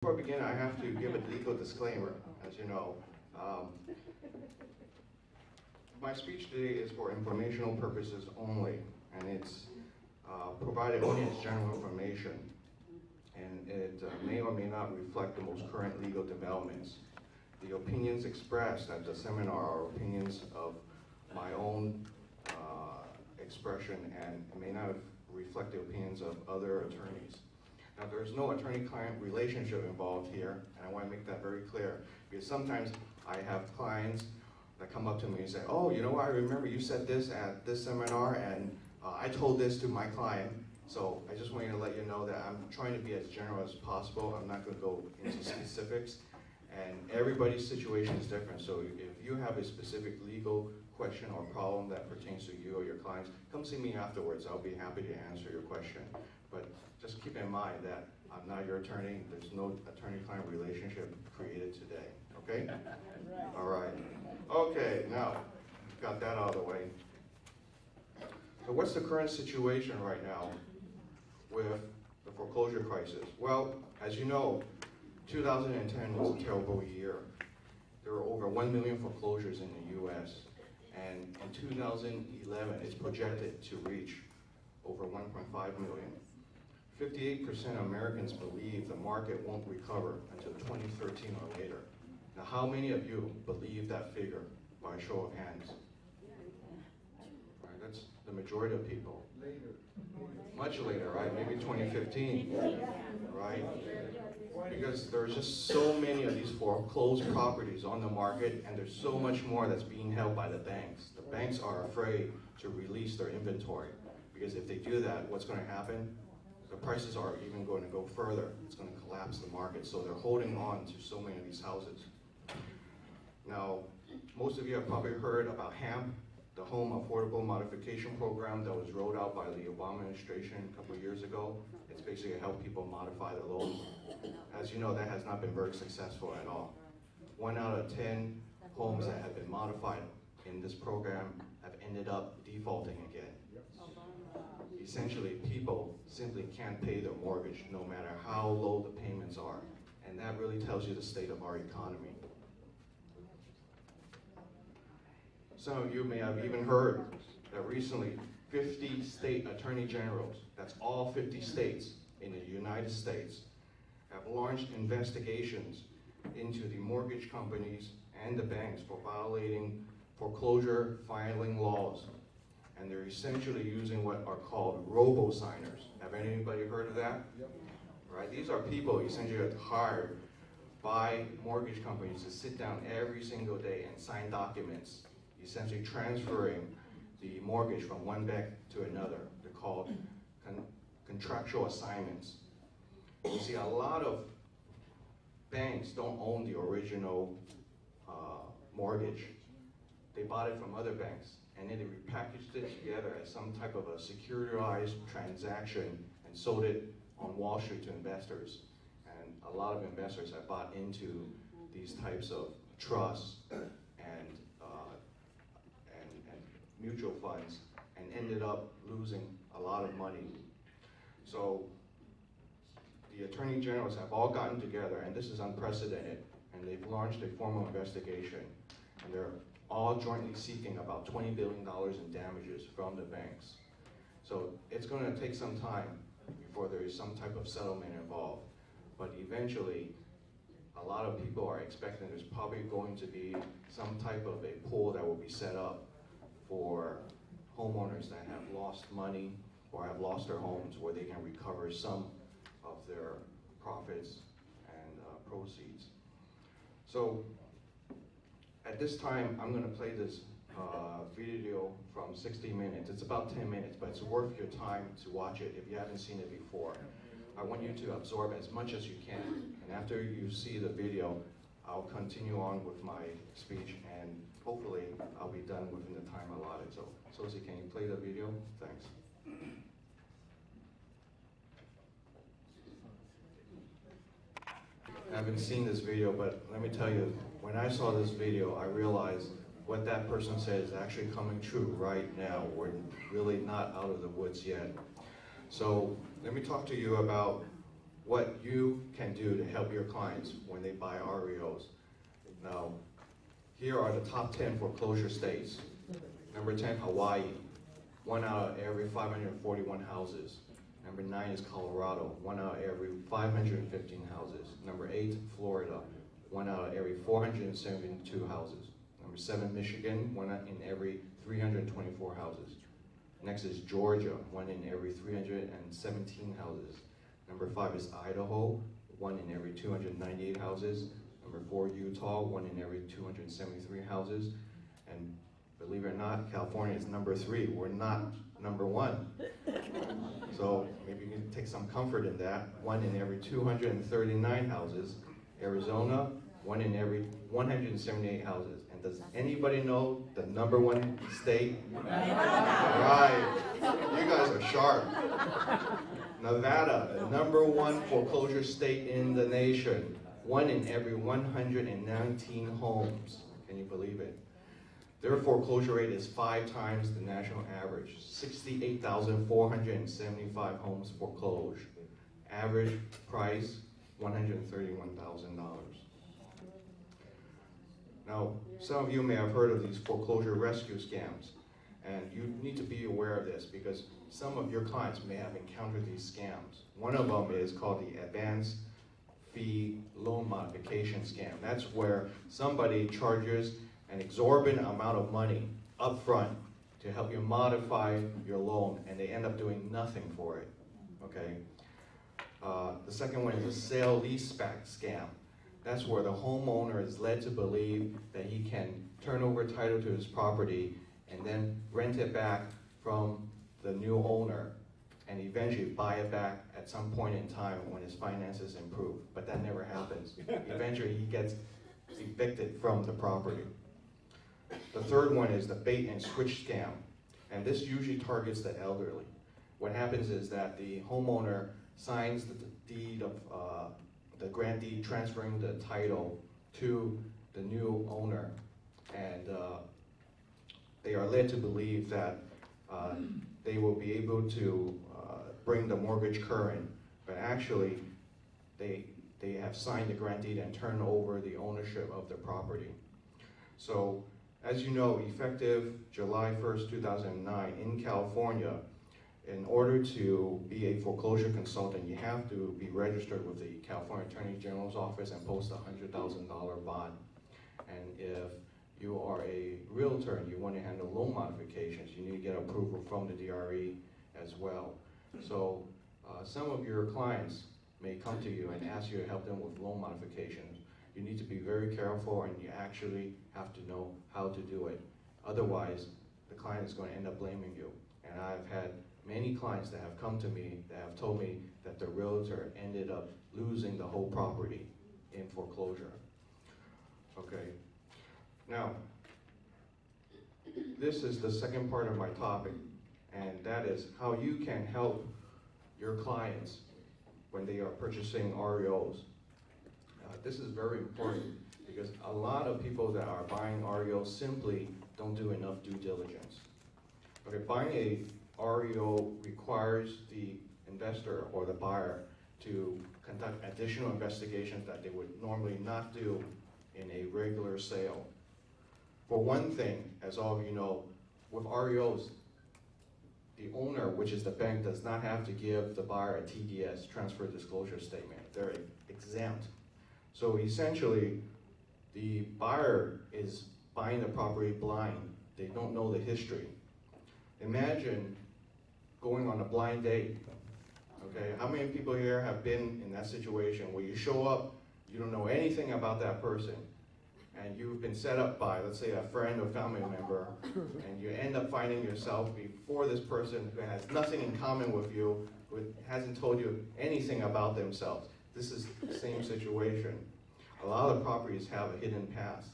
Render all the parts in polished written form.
Before I begin, I have to give a legal disclaimer, as you know. My speech today is for informational purposes only, and it's provided only as general information, and it may or may not reflect the most current legal developments. The opinions expressed at the seminar are opinions of my own expression, and it may not reflect the opinions of other attorneys. Now, there's no attorney-client relationship involved here, and I want to make that very clear, because sometimes I have clients that come up to me and say, oh, you know, I remember you said this at this seminar, and I told this to my client, so I just want to let you know that I'm trying to be as general as possible. I'm not going to go into specifics, and everybody's situation is different, so if you have a specific legal question or problem that pertains to you or your clients, come see me afterwards. I'll be happy to answer your question. But just keep in mind that I'm not your attorney. There's no attorney-client relationship created today, okay? All right. Okay, now, got that out of the way. So what's the current situation right now with the foreclosure crisis? Well, as you know, 2010 was a terrible year. There were over 1 million foreclosures in the U.S., and in 2011, it's projected to reach over 1.5 million. 58% of Americans believe the market won't recover until 2013 or later. Now, how many of you believe that figure by a show of hands? Right, that's the majority of people. Later. Much later, right? Maybe 2015, right? Because there's just so many of these foreclosed properties on the market, and there's so much more that's being held by the banks. The banks are afraid to release their inventory, because if they do that, what's going to happen? The prices are even going to go further. It's going to collapse the market. So they're holding on to so many of these houses. Now, most of you have probably heard about HAMP, the Home Affordable Modification Program that was rolled out by the Obama administration a couple of years ago. It's basically to help people modify their loans. As you know, that has not been very successful at all. 1 out of 10 homes that have been modified in this program have ended up defaulting again. Essentially, people simply can't pay their mortgage no matter how low the payments are. And that really tells you the state of our economy. Some of you may have even heard that recently 50 state attorney generals, that's all 50 states in the United States, have launched investigations into the mortgage companies and the banks for violating foreclosure filing laws. And they're essentially using what are called robo-signers. Have anybody heard of that? Yep. Right? These are people essentially hired by mortgage companies to sit down every single day and sign documents, essentially transferring the mortgage from one bank to another. They're called contractual assignments. You see, a lot of banks don't own the original mortgage. They bought it from other banks, and then they repackaged it together as some type of a securitized transaction and sold it on Wall Street to investors. And a lot of investors have bought into these types of trusts and mutual funds and ended up losing a lot of money. So the attorney generals have all gotten together, and this is unprecedented, and they've launched a formal investigation, and they're all jointly seeking about $20 billion in damages from the banks. So it's going to take some time before there is some type of settlement involved, but eventually a lot of people are expecting there's probably going to be some type of a pool that will be set up for homeowners that have lost money or have lost their homes, where they can recover some of their profits and proceeds. So at this time, I'm going to play this video from 60 minutes. It's about 10 minutes, but it's worth your time to watch it if you haven't seen it before. I want you to absorb as much as you can, and after you see the video, I'll continue on with my speech, and hopefully I'll be done within the time allotted. So, Sosie, can you play the video? Thanks. I haven't seen this video, but let me tell you, when I saw this video, I realized what that person said is actually coming true right now. We're really not out of the woods yet. So let me talk to you about what you can do to help your clients when they buy REOs. Now, here are the top 10 foreclosure states. Number 10, Hawaii, 1 out of every 541 houses. Number 9 is Colorado, 1 out of every 515 houses. Number 8, Florida, 1 out of every 472 houses. Number 7, Michigan, 1 in every 324 houses. Next is Georgia, 1 in every 317 houses. Number 5 is Idaho, 1 in every 298 houses. Number 4, Utah, 1 in every 273 houses. And believe it or not, California is number 3. We're not number 1. So maybe you can take some comfort in that. 1 in every 239 houses. Arizona, 1 in every 178 houses. And does anybody know the number 1 state? Right. You guys are sharp. Nevada, the number 1 foreclosure state in the nation. 1 in every 119 homes. Can you believe it? Their foreclosure rate is 5 times the national average. 68,475 homes foreclosed. Average price, $131,000. Now, some of you may have heard of these foreclosure rescue scams, and you need to be aware of this because some of your clients may have encountered these scams. One of them is called the advance fee loan modification scam. That's where somebody charges an exorbitant amount of money up front to help you modify your loan, and they end up doing nothing for it, okay? The second one is a sale leaseback scam. That's where the homeowner is led to believe that he can turn over title to his property and then rent it back from the new owner and eventually buy it back at some point in time when his finances improve. But that never happens. Eventually he gets evicted from the property. The third one is the bait and switch scam. And this usually targets the elderly. What happens is that the homeowner signs the deed of the grant deed transferring the title to the new owner, and they are led to believe that they will be able to bring the mortgage current, but actually they have signed the grant deed and turned over the ownership of the property. So, as you know, effective July 1st, 2009, in California, in order to be a foreclosure consultant, you have to be registered with the California Attorney General's office and post a $100,000 bond. And if you are a realtor and you want to handle loan modifications, you need to get approval from the DRE as well. So some of your clients may come to you and ask you to help them with loan modifications. You need to be very careful, and you actually have to know how to do it. Otherwise, the client is going to end up blaming you. And I've had many clients that have come to me that have told me that the realtor ended up losing the whole property in foreclosure. Okay. Now, this is the second part of my topic, and that is how you can help your clients when they are purchasing REOs. This is very important because a lot of people that are buying REOs simply don't do enough due diligence. Okay, buying a REO requires the investor or the buyer to conduct additional investigations that they would normally not do in a regular sale. For one thing, as all of you know, with REOs, the owner, which is the bank, does not have to give the buyer a TDS, transfer disclosure statement. They're exempt. So essentially, the buyer is buying the property blind. They don't know the history. Imagine going on a blind date, okay? How many people here have been in that situation where you show up, you don't know anything about that person, and you've been set up by, let's say, a friend or family member, and you end up finding yourself before this person who has nothing in common with you, who hasn't told you anything about themselves. This is the same situation. A lot of properties have a hidden past,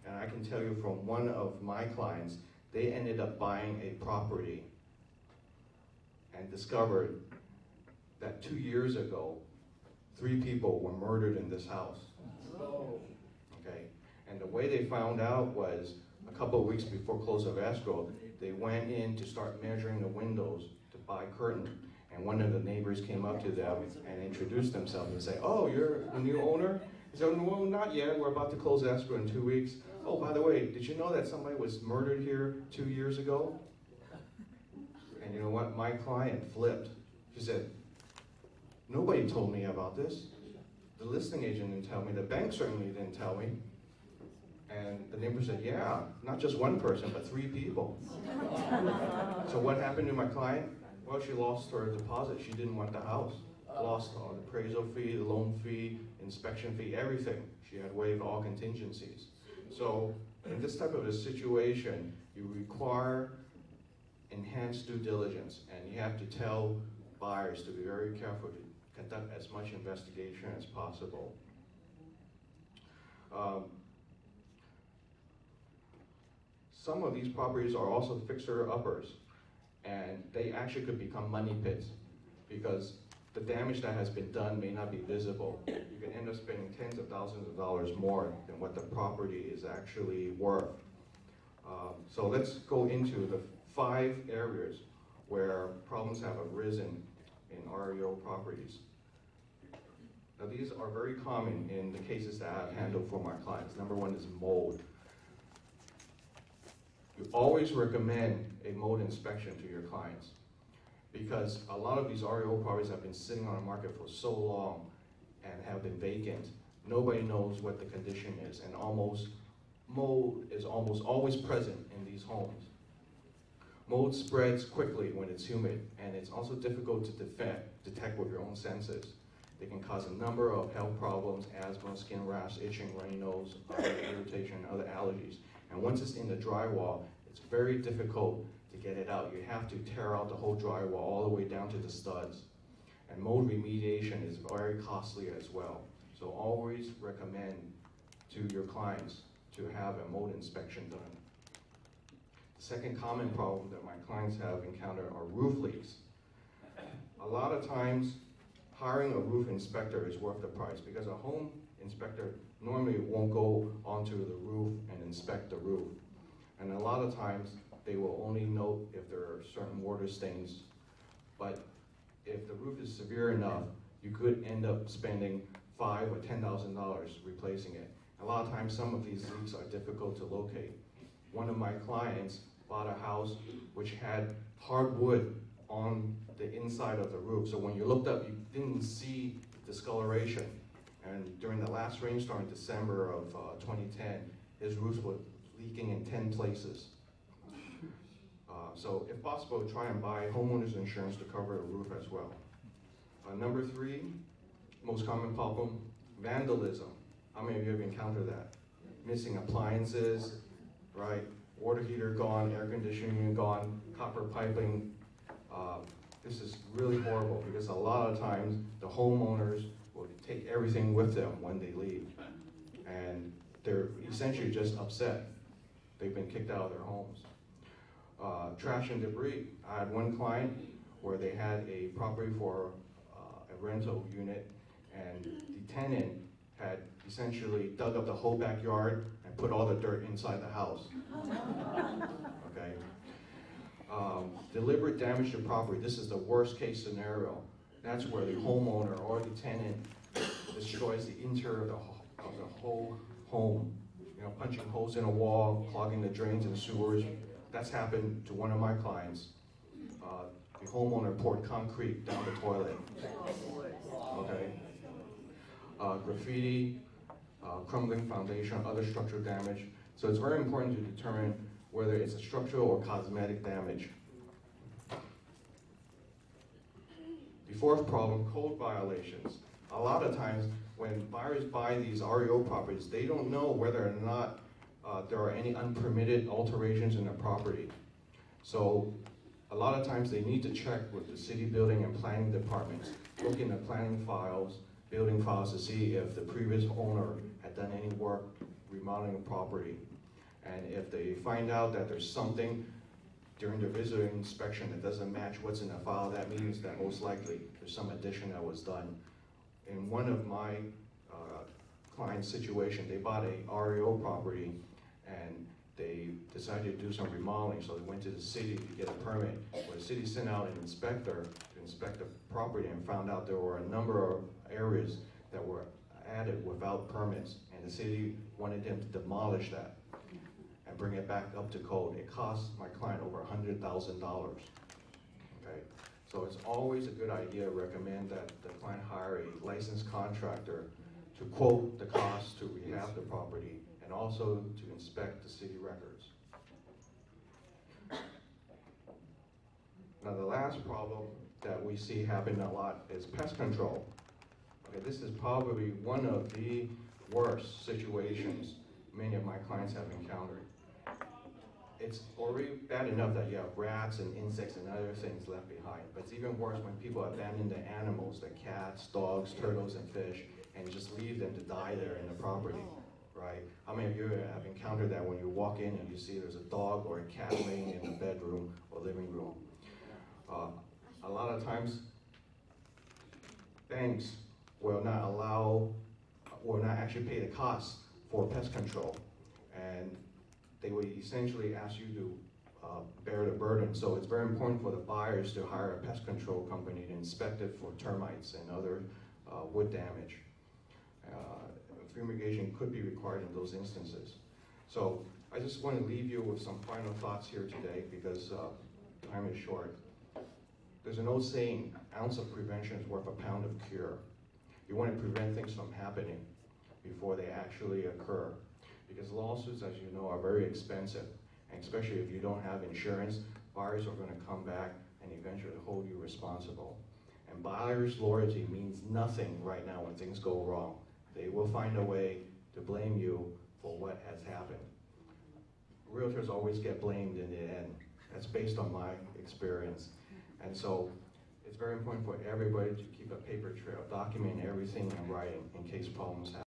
and I can tell you from one of my clients, they ended up buying a property and discovered that 2 years ago, 3 people were murdered in this house. Okay, and the way they found out was a couple of weeks before close of escrow, they went in to start measuring the windows to buy curtain, And one of the neighbors came up to them and introduced themselves and said, "Oh, you're the new owner?" He said, "No, not yet. We're about to close escrow in 2 weeks. Oh, by the way, did you know that somebody was murdered here 2 years ago?" And you know what? My client flipped. She said, "Nobody told me about this. The listing agent didn't tell me. The bank certainly didn't tell me." And the neighbor said, "Yeah, not just one person, but 3 people." So what happened to my client? Well, she lost her deposit. She didn't want the house. Lost the appraisal fee, the loan fee, inspection fee, everything. She had waived all contingencies. So in this type of a situation, you require enhanced due diligence, and you have to tell buyers to be very careful to conduct as much investigation as possible. Some of these properties are also fixer-uppers, and they actually could become money pits because the damage that has been done may not be visible. You can end up spending tens of thousands of dollars more than what the property is actually worth. So let's go into the 5 areas where problems have arisen in REO properties. Now these are very common in the cases that I've handled for my clients. Number 1 is mold. You always recommend a mold inspection to your clients because a lot of these REO properties have been sitting on the market for so long and have been vacant. Nobody knows what the condition is, and mold is almost always present in these homes. Mold spreads quickly when it's humid, and it's also difficult to detect with your own senses. They can cause a number of health problems: asthma, skin rash, itching, runny nose, irritation, and other allergies. And once it's in the drywall, it's very difficult to get it out. You have to tear out the whole drywall all the way down to the studs. And mold remediation is very costly as well. So always recommend to your clients to have a mold inspection done. The second common problem that my clients have encountered are roof leaks. A lot of times, hiring a roof inspector is worth the price because a home inspector normally won't go onto the roof and inspect the roof. And a lot of times, they will only note if there are certain water stains. But if the roof is severe enough, you could end up spending $5,000 or $10,000 replacing it. A lot of times, some of these leaks are difficult to locate. One of my clients bought a house which had hardwood on the inside of the roof. So when you looked up, you didn't see discoloration. And during the last rainstorm in December of 2010, his roof was leaking in 10 places. So if possible, try and buy homeowner's insurance to cover the roof as well. Number 3, most common problem, vandalism. How many of you have encountered that? Missing appliances, right? Water heater gone, air conditioning gone, copper piping. This is really horrible because a lot of times the homeowners will take everything with them when they leave. And they're essentially just upset. They've been kicked out of their homes. Trash and debris. I had one client where they had a property for a rental unit, and the tenant had essentially dug up the whole backyard and put all the dirt inside the house. Okay. Deliberate damage to property. This is the worst case scenario. That's where the homeowner or the tenant destroys the interior of the whole home. You know, punching holes in a wall, clogging the drains and sewers. That's happened to one of my clients. The homeowner poured concrete down the toilet. Okay. Graffiti, crumbling foundation, other structural damage. So it's very important to determine whether it's a structural or cosmetic damage. The 4th problem, code violations. A lot of times when buyers buy these REO properties, they don't know whether or not there are any unpermitted alterations in the property. So a lot of times they need to check with the city building and planning departments, look in the planning files, building files to see if the previous owner had done any work remodeling the property. And if they find out that there's something during the visitor inspection that doesn't match what's in the file, that means that most likely there's some addition that was done. In one of my client's situation, they bought a REO property and they decided to do some remodeling, so they went to the city to get a permit. Well, the city sent out an inspector to inspect the property and found out there were a number of areas that were added without permits, and the city wanted them to demolish that and bring it back up to code. It cost my client over $100,000. Okay, so it's always a good idea to recommend that the client hire a licensed contractor to quote the cost to rehab the property and also to inspect the city records. Now the last problem that we see happen a lot is pest control. Okay, this is probably one of the worst situations many of my clients have encountered. It's already bad enough that you have rats and insects and other things left behind, but it's even worse when people abandon the animals, the cats, dogs, turtles, and fish, and just leave them to die there in the property, right? How many of you have encountered that when you walk in and you see there's a dog or a cat laying in the bedroom or living room? A lot of times, banks will not actually pay the costs for pest control, and they would essentially ask you to bear the burden. So it's very important for the buyers to hire a pest control company to inspect it for termites and other wood damage. Fumigation could be required in those instances. So I just want to leave you with some final thoughts here today because time is short. There's an old saying, an ounce of prevention is worth a pound of cure. You want to prevent things from happening before they actually occur. Because lawsuits, as you know, are very expensive. And especially if you don't have insurance, buyers are going to come back and eventually hold you responsible. And buyer's loyalty means nothing right now when things go wrong. They will find a way to blame you for what has happened. Realtors always get blamed in the end. That's based on my experience. And so it's very important for everybody to keep a paper trail, document everything in writing in case problems happen.